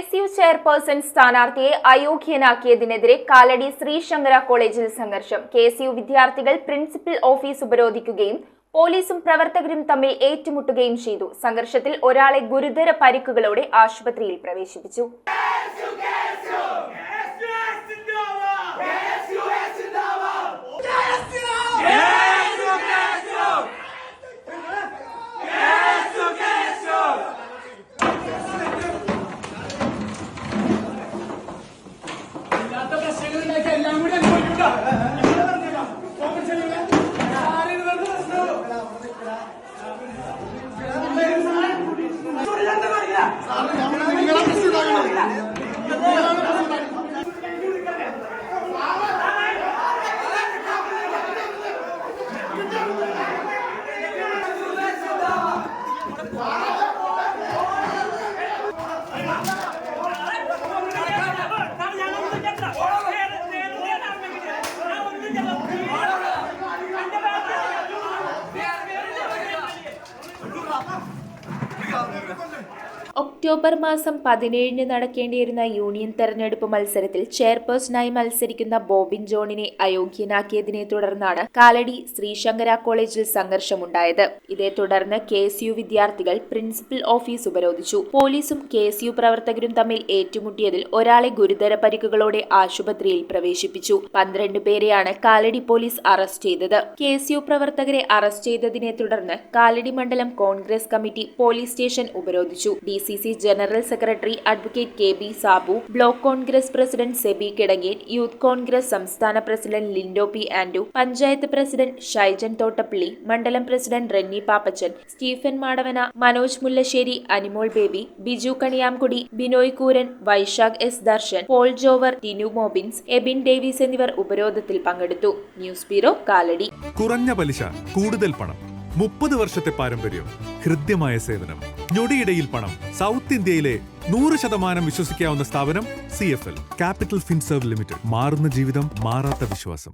KSU chairperson സ്ഥാനാർത്ഥിയെ അയോഗ്യനാക്കിയതിനെതിരെ കാലടി ശ്രീശങ്കര കോളേജിൽ സംഘർഷം. KSU വിദ്യാർത്ഥികൾ പ്രിൻസിപ്പൽ ഓഫീസ് ഉപരോധിക്കുകയും പോലീസും പ്രവർത്തകരും തമ്മിൽ ഏറ്റുമുട്ടുകയും ചെയ്തു. സംഘർഷത്തിൽ ഒരാളെ ഗുരുതര പരിക്കുകളോടെ ആശുപത്രിയിൽ പ്രവേശിപ്പിച്ചു. ഒക്ടോബർ മാസം 17 നടക്കേണ്ടിയിരുന്ന യൂണിയൻ തെരഞ്ഞെടുപ്പ് മത്സരത്തിൽ ചെയർപേഴ്സണായി മത്സരിക്കുന്ന ബോബിൻ ജോണിനെ അയോഗ്യനാക്കിയതിനെ തുടർന്നാണ് കാലടി ശ്രീശങ്കര കോളേജിൽ സംഘർഷമുണ്ടായത്. ഇതേ തുടർന്ന് KSU വിദ്യാർത്ഥികൾ പ്രിൻസിപ്പൽ ഓഫീസ് ഉപരോധിച്ചു. പോലീസും KSU പ്രവർത്തകരും തമ്മിൽ ഏറ്റുമുട്ടിയതിൽ ഒരാളെ ഗുരുതര പരിക്കുകളോടെ ആശുപത്രിയിൽ പ്രവേശിപ്പിച്ചു. 12 പേരെയാണ് കാലടി പോലീസ് അറസ്റ്റ് ചെയ്തത്. KSU പ്രവർത്തകരെ അറസ്റ്റ് ചെയ്തതിനെ തുടർന്ന് കാലടി മണ്ഡലം കോൺഗ്രസ് കമ്മിറ്റി പോലീസ് സ്റ്റേഷൻ ഉപരോധിച്ചു. DCC general secretary advocate KB Sabu, block Congress president Sebi Kidangen, youth Congress സംസ്ഥാന president Lindo P Andu, panchayat president Shaijan Thottappally, മണ്ഡലം president Renny Pappachan, Stephen Madavana, Manoj Mullassery, Animol Baby, Biju Kaniyamkudi, Binoy Kooran, Vaisakh S Darshan, Paul Jovar, Tinu Mobins, Ebin Davis എന്നിവർ ഉപരോധത്തിൽ പങ്കെടുത്തു. News bureau, Kalady. കുറഞ്ഞ പലിശ, കൂടുതൽ പണം, 30 വർഷത്തെ പാരമ്പര്യം, ഹൃദ്യമായ സേവനം, ഞൊടിയിടയിൽ പണം. സൗത്ത് ഇന്ത്യയിലെ 100% വിശ്വസിക്കാവുന്ന സ്ഥാപനം CFL ക്യാപിറ്റൽ ഫിൻസർവ് ലിമിറ്റഡ്. മാറുന്ന ജീവിതം, മാറാത്ത വിശ്വാസം.